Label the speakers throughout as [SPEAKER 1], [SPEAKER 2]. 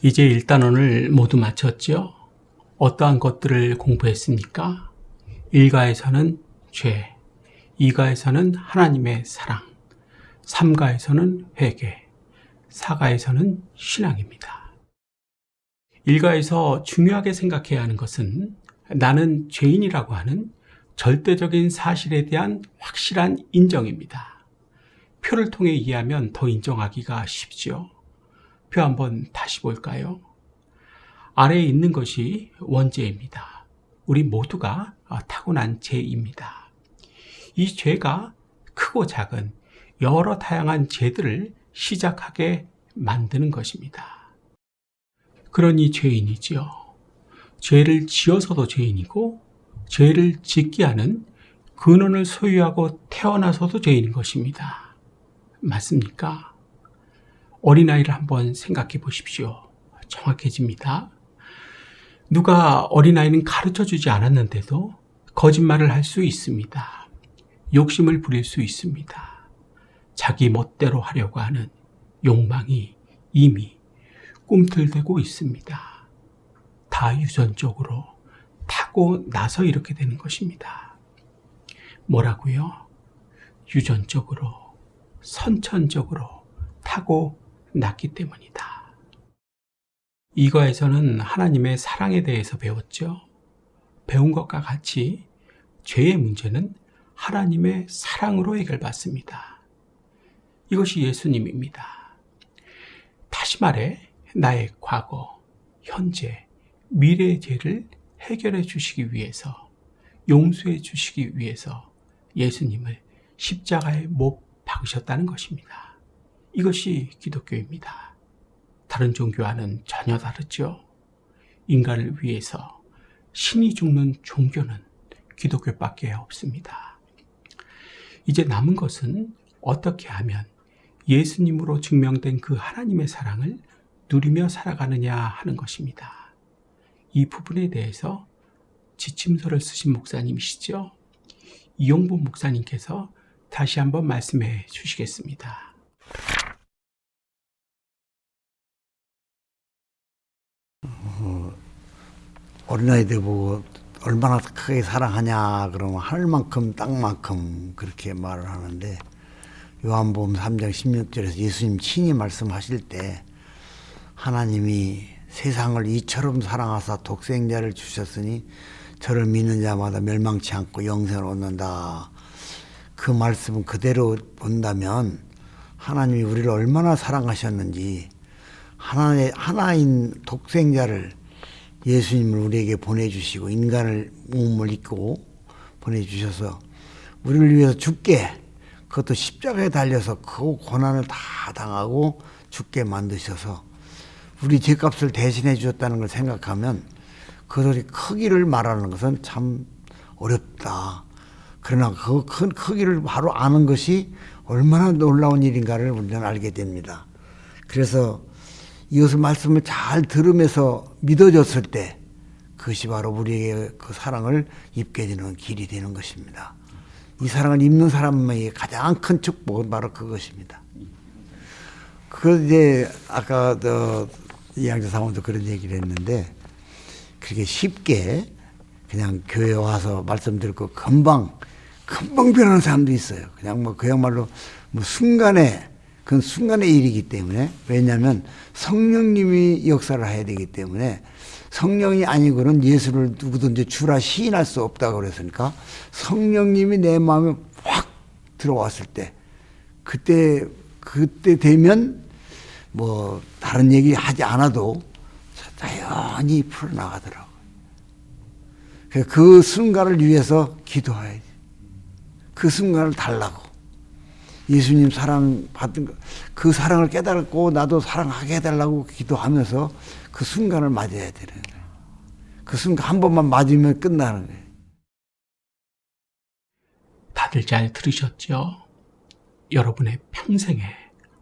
[SPEAKER 1] 이제 1단원을 모두 마쳤죠? 어떠한 것들을 공부했습니까? 1가에서는 죄, 2가에서는 하나님의 사랑, 3가에서는 회개, 4가에서는 신앙입니다. 1가에서 중요하게 생각해야 하는 것은 나는 죄인이라고 하는 절대적인 사실에 대한 확실한 인정입니다. 표를 통해 이해하면 더 인정하기가 쉽죠. 표 한번 다시 볼까요? 아래에 있는 것이 원죄입니다. 우리 모두가 타고난 죄입니다. 이 죄가 크고 작은 여러 다양한 죄들을 시작하게 만드는 것입니다. 그러니 죄인이지요. 죄를 지어서도 죄인이고 죄를 짓게 하는 근원을 소유하고 태어나서도 죄인인 것입니다. 맞습니까? 어린아이를 한번 생각해 보십시오. 정확해집니다. 누가 어린아이는 가르쳐주지 않았는데도 거짓말을 할 수 있습니다. 욕심을 부릴 수 있습니다. 자기 멋대로 하려고 하는 욕망이 이미 꿈틀대고 있습니다. 다 유전적으로 타고나서 이렇게 되는 것입니다. 뭐라고요? 유전적으로, 선천적으로 타고났기 때문이다. 2과에서는 하나님의 사랑에 대해서 배웠죠. 배운 것과 같이 죄의 문제는 하나님의 사랑으로 해결받습니다. 이것이 예수님입니다. 다시 말해 나의 과거, 현재, 미래의 죄를 해결해 주시기 위해서, 용서해 주시기 위해서 예수님을 십자가에 못 박으셨다는 것입니다. 이것이 기독교입니다. 다른 종교와는 전혀 다르죠. 인간을 위해서 신이 죽는 종교는 기독교밖에 없습니다. 이제 남은 것은 어떻게 하면 예수님으로 증명된 그 하나님의 사랑을 누리며 살아가느냐 하는 것입니다. 이 부분에 대해서 지침서를 쓰신 목사님이시죠. 이용보 목사님께서 다시 한번 말씀해 주시겠습니다.
[SPEAKER 2] 어린아이들 보고 얼마나 크게 사랑하냐 그러면 하늘만큼 땅만큼 그렇게 말을 하는데, 요한복음 3장 16절에서 예수님 친히 말씀하실 때 하나님이 세상을 이처럼 사랑하사 독생자를 주셨으니 저를 믿는 자마다 멸망치 않고 영생을 얻는다. 그 말씀은 그대로 본다면 하나님이 우리를 얼마나 사랑하셨는지, 하나인 독생자를, 예수님을 우리에게 보내주시고 인간을 몸을 입고 보내주셔서 우리를 위해서 죽게, 그것도 십자가에 달려서 그 고난을 다 당하고 죽게 만드셔서 우리 죄값을 대신해 주셨다는 걸 생각하면 그들의 크기를 말하는 것은 참 어렵다. 그러나 그 큰 크기를 바로 아는 것이 얼마나 놀라운 일인가를 우리는 알게 됩니다. 그래서 이것을 말씀을 잘 들으면서 믿어졌을 때 그것이 바로 우리에게 그 사랑을 입게 되는 길이 되는 것입니다. 이 사랑을 입는 사람에게 가장 큰 축복은 바로 그것입니다. 그 이제 아까 이양자 사모도 그런 얘기를 했는데, 그렇게 쉽게 그냥 교회 와서 말씀 듣고 금방 변하는 사람도 있어요. 그냥 그야말로 순간에, 그건 순간의 일이기 때문에, 왜냐하면 성령님이 역사를 해야 되기 때문에, 성령이 아니고는 예수를 누구든지 주라 시인할 수 없다고 그랬으니까 성령님이 내 마음에 확 들어왔을 때, 그때 되면 다른 얘기 하지 않아도 자연히 풀어나가더라고요. 그 순간을 위해서 기도해야지. 그 순간을 달라고. 예수님 사랑 받은 그 사랑을 깨달고 나도 사랑하게 해달라고 기도하면서 그 순간을 맞아야 되는 거예요. 그 순간 한 번만 맞으면 끝나는 거예요.
[SPEAKER 1] 다들 잘 들으셨죠? 여러분의 평생에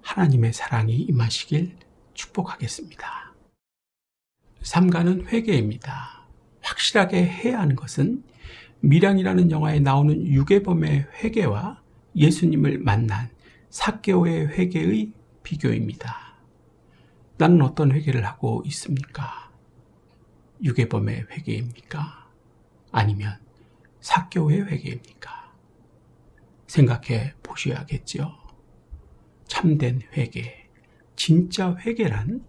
[SPEAKER 1] 하나님의 사랑이 임하시길 축복하겠습니다. 3가는 회개입니다. 확실하게 해야 하는 것은 밀양이라는 영화에 나오는 유괴범의 회개와 예수님을 만난 삭개오의 회개의 비교입니다. 나는 어떤 회개를 하고 있습니까? 유괴범의 회개입니까? 아니면 사개오의 회개입니까? 생각해 보셔야겠죠. 참된 회개, 진짜 회개란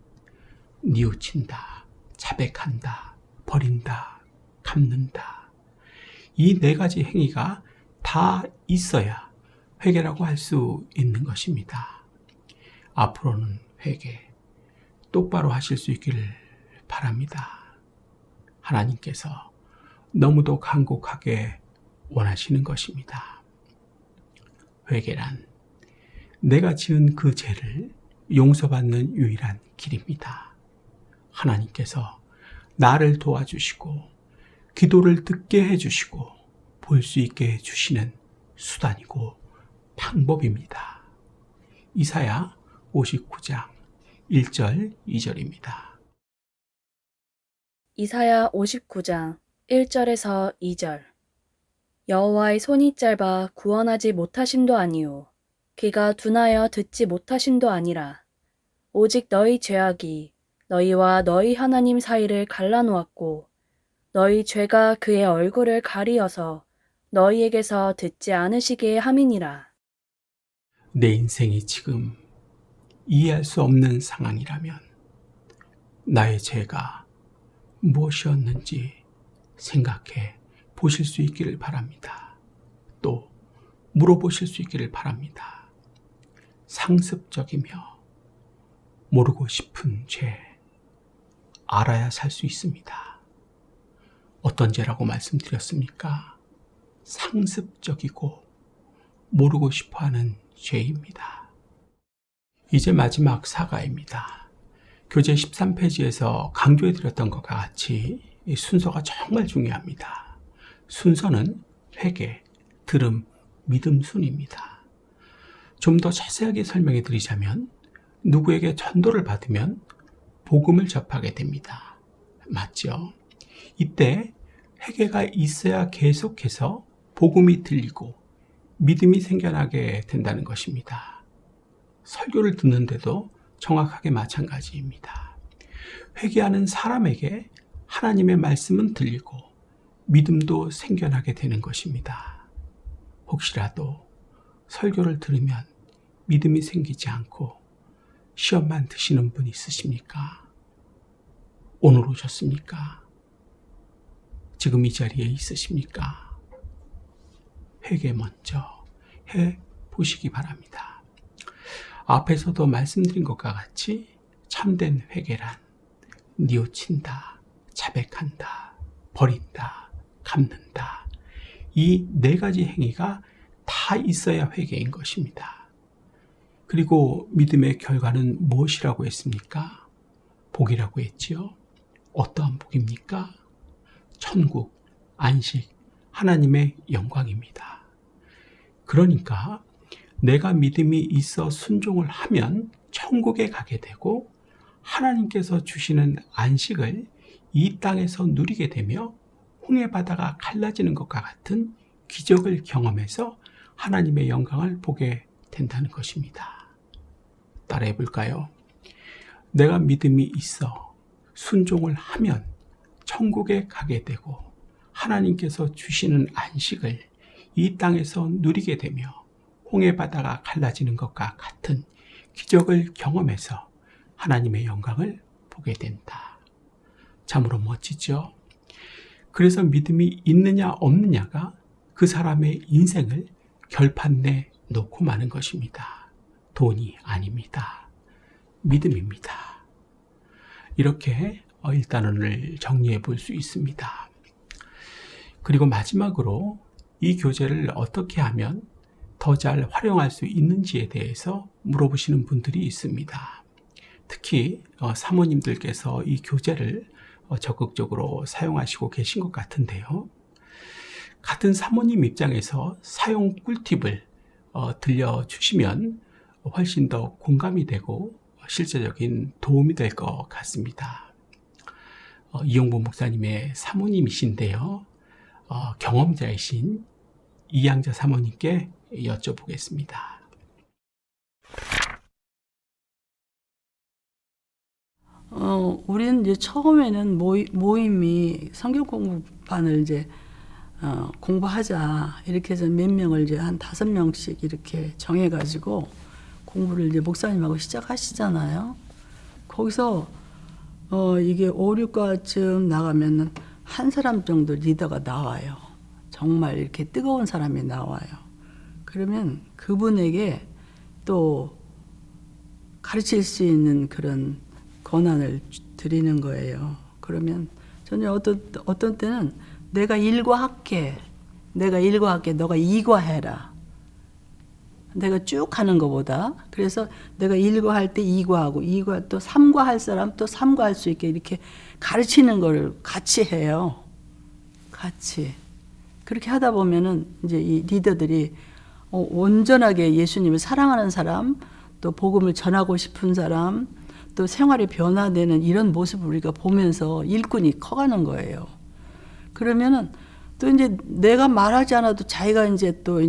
[SPEAKER 1] 뉘우친다, 자백한다, 버린다, 갚는다. 이 네 가지 행위가 다 있어야 회개라고 할 수 있는 것입니다. 앞으로는 회개 똑바로 하실 수 있기를 바랍니다. 하나님께서 너무도 간곡하게 원하시는 것입니다. 회개란 내가 지은 그 죄를 용서받는 유일한 길입니다. 하나님께서 나를 도와주시고 기도를 듣게 해주시고 볼 수 있게 해주시는 수단이고 방법입니다. 이사야 59장 1절 2절입니다.
[SPEAKER 3] 이사야 59장 1절에서 2절. 여호와의 손이 짧아 구원하지 못하심도 아니요 귀가 둔하여 듣지 못하심도 아니라 오직 너희 죄악이 너희와 너희 하나님 사이를 갈라놓았고 너희 죄가 그의 얼굴을 가리어서 너희에게서 듣지 않으시게 함이니라.
[SPEAKER 1] 내 인생이 지금 이해할 수 없는 상황이라면 나의 죄가 무엇이었는지 생각해 보실 수 있기를 바랍니다. 또 물어보실 수 있기를 바랍니다. 상습적이며 모르고 싶은 죄 알아야 살 수 있습니다. 어떤 죄라고 말씀드렸습니까? 상습적이고 모르고 싶어하는 죄입니다. 이제 마지막 사과입니다. 교재 13페이지에서 강조해드렸던 것과 같이 이 순서가 정말 중요합니다. 순서는 회개, 들음, 믿음 순입니다. 좀 더 자세하게 설명해 드리자면 누구에게 전도를 받으면 복음을 접하게 됩니다. 맞죠? 이때 회개가 있어야 계속해서 복음이 들리고 믿음이 생겨나게 된다는 것입니다. 설교를 듣는데도 정확하게 마찬가지입니다. 회개하는 사람에게 하나님의 말씀은 들리고 믿음도 생겨나게 되는 것입니다. 혹시라도 설교를 들으면 믿음이 생기지 않고 시험만 드시는 분 있으십니까? 오늘 오셨습니까? 지금 이 자리에 있으십니까? 회개 먼저 해 보시기 바랍니다. 앞에서도 말씀드린 것과 같이 참된 회개란 뉘우친다, 자백한다, 버린다, 갚는다. 이 네 가지 행위가 다 있어야 회개인 것입니다. 그리고 믿음의 결과는 무엇이라고 했습니까? 복이라고 했지요. 어떠한 복입니까? 천국, 안식, 하나님의 영광입니다. 그러니까 내가 믿음이 있어 순종을 하면 천국에 가게 되고 하나님께서 주시는 안식을 이 땅에서 누리게 되며 홍해 바다가 갈라지는 것과 같은 기적을 경험해서 하나님의 영광을 보게 된다는 것입니다. 따라해 볼까요? 내가 믿음이 있어 순종을 하면 천국에 가게 되고 하나님께서 주시는 안식을 이 땅에서 누리게 되며 홍해 바다가 갈라지는 것과 같은 기적을 경험해서 하나님의 영광을 보게 된다. 참으로 멋지죠? 그래서 믿음이 있느냐 없느냐가 그 사람의 인생을 결판내 놓고 마는 것입니다. 돈이 아닙니다. 믿음입니다. 이렇게 일단 오늘 정리해 볼 수 있습니다. 그리고 마지막으로 이 교재를 어떻게 하면 더 잘 활용할 수 있는지에 대해서 물어보시는 분들이 있습니다. 특히 사모님들께서 이 교재를 적극적으로 사용하시고 계신 것 같은데요. 같은 사모님 입장에서 사용 꿀팁을 들려주시면 훨씬 더 공감이 되고 실제적인 도움이 될 것 같습니다. 이용보 목사님의 사모님이신데요. 경험자이신 이양자 사모님께 여쭤보겠습니다.
[SPEAKER 4] 우리는 이제 처음에는 모임이 성경 공부반을 이제 공부하자 이렇게 해서 몇 명을 이제 한 5명씩 이렇게 정해가지고 공부를 이제 목사님하고 시작하시잖아요. 거기서 이게 5, 6과쯤 나가면은 한 사람 정도 리더가 나와요. 정말 이렇게 뜨거운 사람이 나와요. 그러면 그분에게 또 가르칠 수 있는 그런 권한을 드리는 거예요. 그러면 저는 어떤 때는 내가 1과 할게. 너가 2과 해라. 내가 쭉 하는 것보다. 그래서 내가 1과 할 때 2과 하고 2과 또 3과 할 사람 또 3과 할 수 있게 이렇게 가르치는 걸 같이 해요. 같이. 그렇게 하다 보면은 이제 이 리더들이 온전하게 예수님을 사랑하는 사람, 또 복음을 전하고 싶은 사람, 또 생활이 변화되는 이런 모습을 우리가 보면서 일꾼이 커가는 거예요. 그러면은 또 이제 내가 말하지 않아도 자기가 이제 또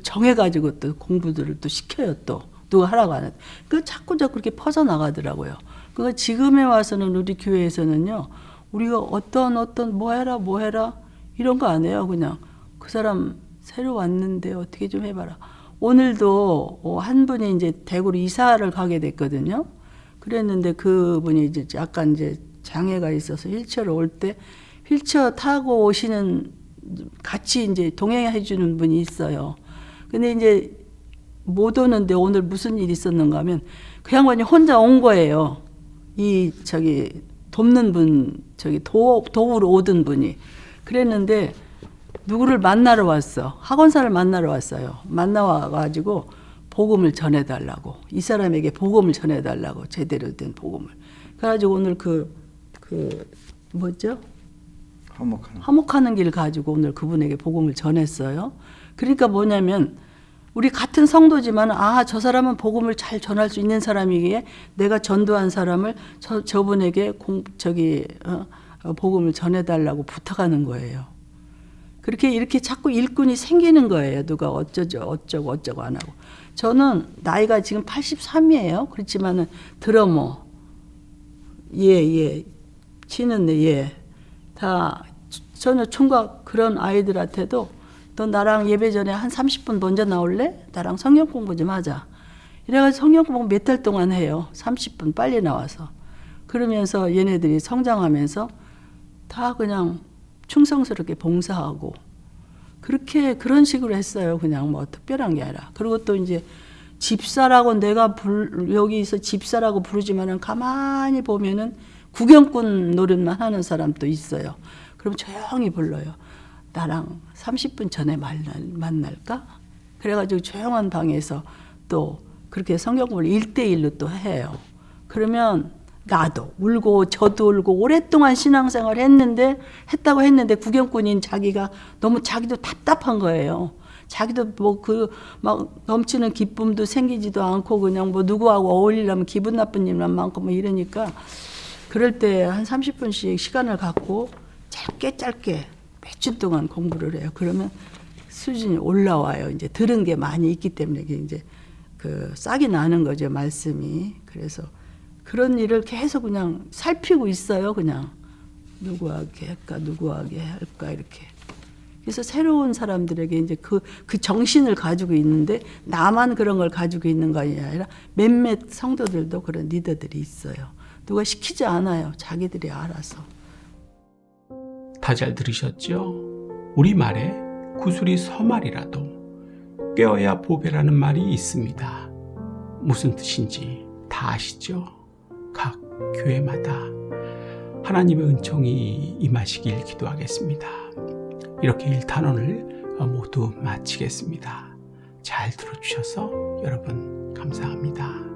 [SPEAKER 4] 정해가지고 또 공부들을 또 시켜요. 또 누가 하라고 하는데 그 자꾸 그렇게 퍼져 나가더라고요. 그러니까 지금에 와서는 우리 교회에서는요, 우리가 어떤 뭐 해라 이런 거 안 해요. 그냥 그 사람 새로 왔는데 어떻게 좀 해봐라. 오늘도 한 분이 이제 대구로 이사를 가게 됐거든요. 그랬는데 그분이 이제 약간 이제 장애가 있어서 휠체어로 올 때 휠체어 타고 오시는 같이 이제 동행해 주는 분이 있어요. 근데 이제 못 오는데 오늘 무슨 일이 있었는가 하면 그 양반이 혼자 온 거예요. 돕는 분, 도우러 오던 분이. 그랬는데 누구를 만나러 왔어. 학원사를 만나러 왔어요. 만나와가지고 복음을 전해달라고. 이 사람에게 복음을 전해달라고. 제대로 된 복음을. 그래가지고 오늘 뭐죠? 화목하는 길 가지고 오늘 그분에게 복음을 전했어요. 그러니까 뭐냐면 우리 같은 성도지만 저 사람은 복음을 잘 전할 수 있는 사람이기에 내가 전도한 사람을 저분에게 복음을 전해달라고 부탁하는 거예요. 그렇게 이렇게 자꾸 일꾼이 생기는 거예요. 누가 어쩌고 안 하고. 저는 나이가 지금 83이에요. 그렇지만은 드러머, 치는 다 전혀 총각 그런 아이들한테도 너 나랑 예배 전에 한 30분 먼저 나올래? 나랑 성경 공부 좀 하자. 이래가지고 성경 공부 몇 달 동안 해요. 30분 빨리 나와서. 그러면서 얘네들이 성장하면서 다 그냥 충성스럽게 봉사하고 그런 식으로 했어요. 그냥 뭐 특별한 게 아니라. 그리고 또 이제 집사라고 내가 여기서 집사라고 부르지만은 가만히 보면은 구경꾼 노릇만 하는 사람도 있어요. 그럼 조용히 불러요. 나랑 30분 전에 만날까? 그래가지고 조용한 방에서 또 그렇게 성경 공부를 1대1로 또 해요. 그러면 나도 울고 저도 울고 오랫동안 신앙생활 했다고 했는데 구경꾼인 자기가 너무 자기도 답답한 거예요. 자기도 막 넘치는 기쁨도 생기지도 않고 그냥 누구하고 어울리려면 기분 나쁜 일만 많고 이러니까 그럴 때 한 30분씩 시간을 갖고 짧게 몇 주 동안 공부를 해요. 그러면 수준이 올라와요. 이제 들은 게 많이 있기 때문에 이제 싹이 나는 거죠, 말씀이. 그래서 그런 일을 계속 그냥 살피고 있어요. 그냥 누구하게 할까 이렇게. 그래서 새로운 사람들에게 이제 그 정신을 가지고 있는데 나만 그런 걸 가지고 있는 거 아니라 몇몇 성도들도 그런 리더들이 있어요. 누가 시키지 않아요. 자기들이 알아서.
[SPEAKER 1] 다 잘 들으셨죠? 우리말에 구슬이 서말이라도 꿰어야 보배라는 말이 있습니다. 무슨 뜻인지 다 아시죠? 각 교회마다 하나님의 은총이 임하시길 기도하겠습니다. 이렇게 1탄원을 모두 마치겠습니다. 잘 들어주셔서 여러분 감사합니다.